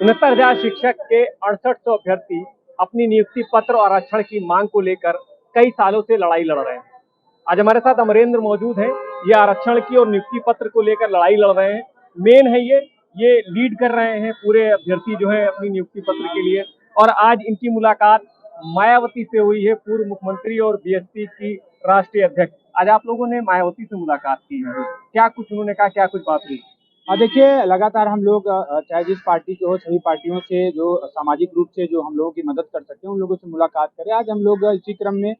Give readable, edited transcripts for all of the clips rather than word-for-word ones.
69,000 शिक्षक के 6800 अभ्यर्थी अपनी नियुक्ति पत्र और आरक्षण की मांग को लेकर कई सालों से लड़ाई लड़ रहे हैं। आज हमारे साथ अमरेंद्र मौजूद हैं। ये आरक्षण की और नियुक्ति पत्र को लेकर लड़ाई लड़ रहे हैं। मेन है ये लीड कर रहे हैं पूरे अभ्यर्थी जो है अपनी नियुक्ति पत्र के लिए। और आज इनकी मुलाकात मायावती से हुई है, पूर्व मुख्यमंत्री और बीएसपी की राष्ट्रीय अध्यक्ष। आज आप लोगों ने मायावती से मुलाकात की है, क्या कुछ उन्होंने कहा, क्या कुछ बात हुई? देखिए, लगातार हम लोग चाहे जिस पार्टी के हो, सभी पार्टियों से जो सामाजिक रूप से जो हम लोगों की मदद कर सकते हैं उन लोगों से मुलाकात करें। आज हम लोग इसी क्रम में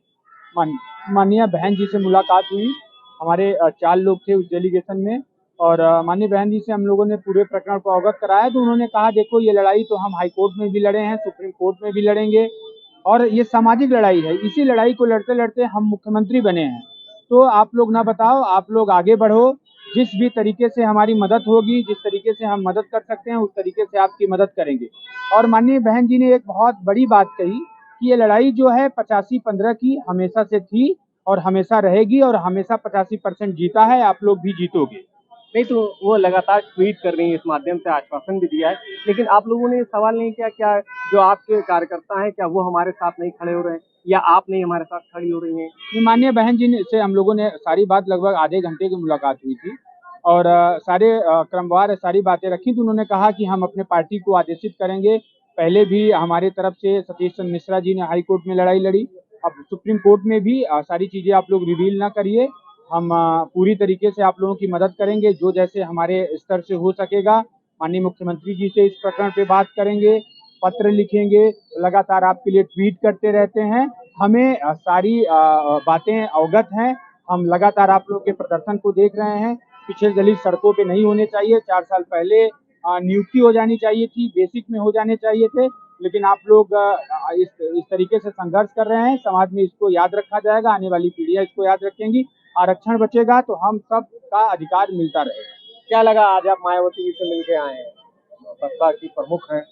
माननीय बहन जी से मुलाकात हुई। हमारे 4 लोग थे उस डेलीगेशन में और माननीय बहन जी से हम लोगों ने पूरे प्रकरण को अवगत कराया। तो उन्होंने कहा, देखो, ये लड़ाई तो हम हाई कोर्ट में भी लड़े हैं, सुप्रीम कोर्ट में भी लड़ेंगे और ये सामाजिक लड़ाई है। इसी लड़ाई को लड़ते लड़ते हम मुख्यमंत्री बने हैं। तो आप लोग ना बताओ, आप लोग आगे बढ़ो। जिस भी तरीके से हमारी मदद होगी, जिस तरीके से हम मदद कर सकते हैं, उस तरीके से आपकी मदद करेंगे। और माननीय बहन जी ने एक बहुत बड़ी बात कही कि ये लड़ाई जो है 85-15 की हमेशा से थी और हमेशा रहेगी और हमेशा 85% जीता है, आप लोग भी जीतोगे। नहीं तो वो लगातार ट्वीट कर रही है, इस माध्यम से आश्वासन भी दिया है, लेकिन आप लोगों ने सवाल नहीं किया क्या जो आपके कार्यकर्ता हैं क्या वो हमारे साथ नहीं खड़े हो रहे हैं या आप नहीं हमारे साथ खड़ी हो रही हैं? माननीय बहन जी से हम लोगों ने सारी बात, लगभग आधे घंटे की मुलाकात हुई थी और सारे क्रमवार सारी बातें रखी। तो उन्होंने कहा कि हम अपने पार्टी को आदेशित करेंगे। पहले भी हमारे तरफ से सतीश चंद्र मिश्रा जी ने हाई कोर्ट में लड़ाई लड़ी, अब सुप्रीम कोर्ट में भी सारी चीज़ें आप लोग रिवील ना करिए। हम पूरी तरीके से आप लोगों की मदद करेंगे, जो जैसे हमारे स्तर से हो सकेगा। माननीय मुख्यमंत्री जी से इस प्रकरण पे बात करेंगे, पत्र लिखेंगे, लगातार आपके लिए ट्वीट करते रहते हैं। हमें सारी बातें अवगत हैं। हम लगातार आप लोग के प्रदर्शन को देख रहे हैं। पिछड़े दलित सड़कों पे नहीं होने चाहिए। 4 साल पहले नियुक्ति हो जानी चाहिए थी, बेसिक में हो जाने चाहिए थे, लेकिन आप लोग इस तरीके से संघर्ष कर रहे हैं। समाज में इसको याद रखा जाएगा, आने वाली पीढ़ियां इसको याद रखेंगी। आरक्षण बचेगा तो हम सब का अधिकार मिलता रहेगा। क्या लगा आज आप मायावती जी से मिलके आए हैं, बसपा की प्रमुख हैं,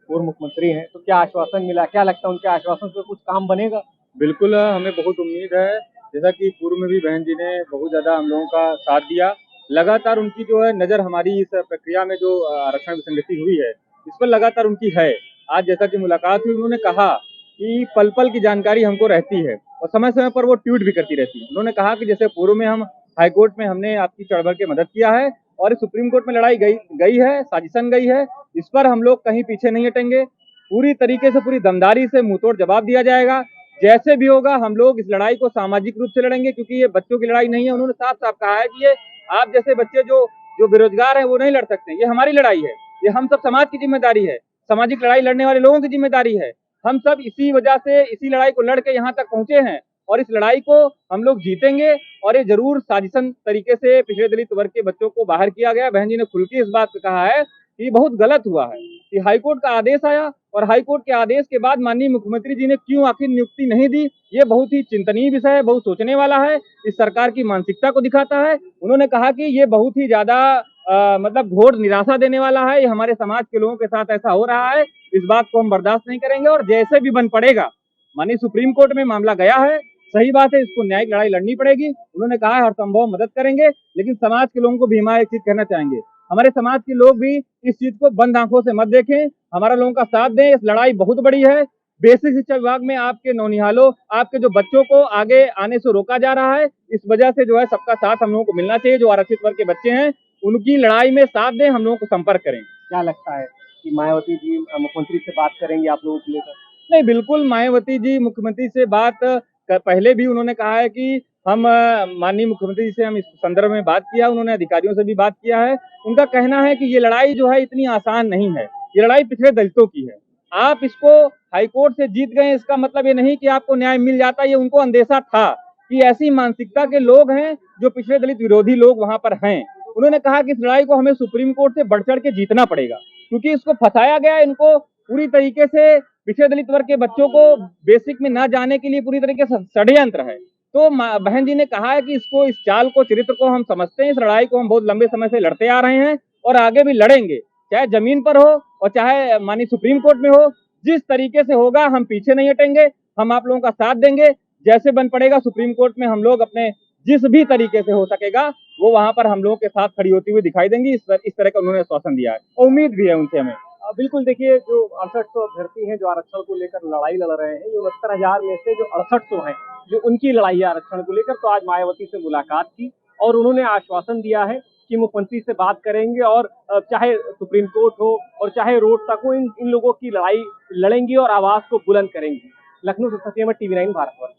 पूर्व मुख्यमंत्री हैं, तो क्या आश्वासन मिला, क्या लगता है उनके आश्वासन से कुछ काम बनेगा? बिल्कुल, हमें बहुत उम्मीद है। जैसा कि पूर्व में भी बहन जी ने बहुत ज़्यादा हम लोगों का साथ दिया। लगातार उनकी जो है नज़र हमारी इस प्रक्रिया में जो आरक्षण विसंगति हुई है, इस पर लगातार उनकी है। आज जैसा कि मुलाकात हुई, उन्होंने कहा कि पल-पल की जानकारी हमको रहती है और समय-समय पर वो ट्वीट भी करती रहती है। उन्होंने कहा कि जैसे पूर्व में हम हाई कोर्ट में हमने आपकी चढ़-बढ़ के मदद किया है और सुप्रीम कोर्ट में लड़ाई गई है, साजिशन गई है, इस पर हम लोग कहीं पीछे नहीं हटेंगे। पूरी तरीके से, पूरी दमदारी से मुंहतोड़ जवाब दिया जाएगा। जैसे भी होगा हम लोग इस लड़ाई को सामाजिक रूप से लड़ेंगे, क्योंकि ये बच्चों की लड़ाई नहीं है। उन्होंने साफ साफ कहा है कि ये आप जैसे बच्चे जो जो बेरोजगार हैं वो नहीं लड़ सकते, ये हमारी लड़ाई है, ये हम सब समाज की जिम्मेदारी है, सामाजिक लड़ाई लड़ने वाले लोगों की जिम्मेदारी है। हम सब इसी वजह से इसी लड़ाई को लड़ के यहाँ तक पहुंचे हैं और इस लड़ाई को हम लोग जीतेंगे। और ये जरूर साजिशन तरीके से पिछड़े दलित वर्ग के बच्चों को बाहर किया गया। बहन जी ने खुल के इस बात पे कहा है कि बहुत गलत हुआ है कि हाईकोर्ट का आदेश आया और हाईकोर्ट के आदेश के बाद माननीय मुख्यमंत्री जी ने क्यों आखिर नियुक्ति नहीं दी। ये बहुत ही चिंतनीय विषय है, बहुत सोचने वाला है, इस सरकार की मानसिकता को दिखाता है। उन्होंने कहा कि ये बहुत ही ज्यादा मतलब घोर निराशा देने वाला है, ये हमारे समाज के लोगों के साथ ऐसा हो रहा है, इस बात को हम बर्दाश्त नहीं करेंगे और जैसे भी बन पड़ेगा, माननीय सुप्रीम कोर्ट में मामला गया है, सही बात है, इसको न्यायिक लड़ाई लड़नी पड़ेगी। उन्होंने कहा है हर संभव मदद करेंगे, लेकिन समाज के लोगों को भी हम एक चीज कहना चाहेंगे, हमारे समाज के लोग भी इस चीज को बंद आंखों से मत देखें, हमारा लोगों का साथ दें। इस लड़ाई बहुत बड़ी है। बेसिक शिक्षा विभाग में आपके नौनिहालों, आपके जो बच्चों को आगे आने से रोका जा रहा है, इस वजह से जो है सबका साथ हम लोगों को मिलना चाहिए। जो आरक्षित वर्ग के बच्चे हैं उनकी लड़ाई में साथ दें, हम लोगों को संपर्क करें। क्या लगता है कि मायावती जी मुख्यमंत्री से बात करेंगे आप लोगों को लेकर? नहीं, बिल्कुल मायावती जी मुख्यमंत्री से बात पहले भी उन्होंने कहा है कि हम माननीय मुख्यमंत्री जी से हम इस संदर्भ में बात किया, उन्होंने अधिकारियों से भी बात किया है। उनका कहना है कि ये लड़ाई जो है इतनी आसान नहीं है, ये लड़ाई पिछड़े दलितों की है। आप इसको हाईकोर्ट से जीत गए, इसका मतलब ये नहीं कि आपको न्याय मिल जाता। ये उनको अंदेशा था कि ऐसी मानसिकता के लोग हैं जो पिछड़े दलित विरोधी लोग वहां पर हैं। उन्होंने कहा कि इस लड़ाई को हमें सुप्रीम कोर्ट से बढ़ चढ़ के जीतना पड़ेगा, क्योंकि इसको फंसाया गया, इनको पूरी तरीके से पिछड़े दलित वर्ग के बच्चों को बेसिक में ना जाने के लिए पूरी तरीके से षड्यंत्र है। तो बहन जी ने कहा है कि इसको, इस चाल को, चरित्र को हम समझते हैं, इस लड़ाई को हम बहुत लंबे समय से लड़ते आ रहे हैं और आगे भी लड़ेंगे, चाहे जमीन पर हो और चाहे माननीय सुप्रीम कोर्ट में हो। जिस तरीके से होगा हम पीछे नहीं हटेंगे, हम आप लोगों का साथ देंगे। जैसे बन पड़ेगा सुप्रीम कोर्ट में हम लोग अपने जिस भी तरीके से हो सकेगा वो वहां पर हम लोगों के साथ खड़ी होती हुई दिखाई देंगी। इस तरह का उन्होंने आश्वासन दिया है और उम्मीद भी है उनसे हमें। बिल्कुल देखिए, जो 6800 अभ्यर्थी हैं जो आरक्षण को लेकर लड़ाई लड़ रहे हैं, ये 69,000 में से जो 6800 हैं जो उनकी लड़ाई है आरक्षण को लेकर, तो आज मायावती से मुलाकात की और उन्होंने आश्वासन दिया है कि मुख्यमंत्री से बात करेंगे और चाहे सुप्रीम कोर्ट हो और चाहे रोड तक हो, इन लोगों की लड़ाई लड़ेंगी और आवाज को बुलंद करेंगी। लखनऊ से सत्यम टीवी 9 भारतवर्ष।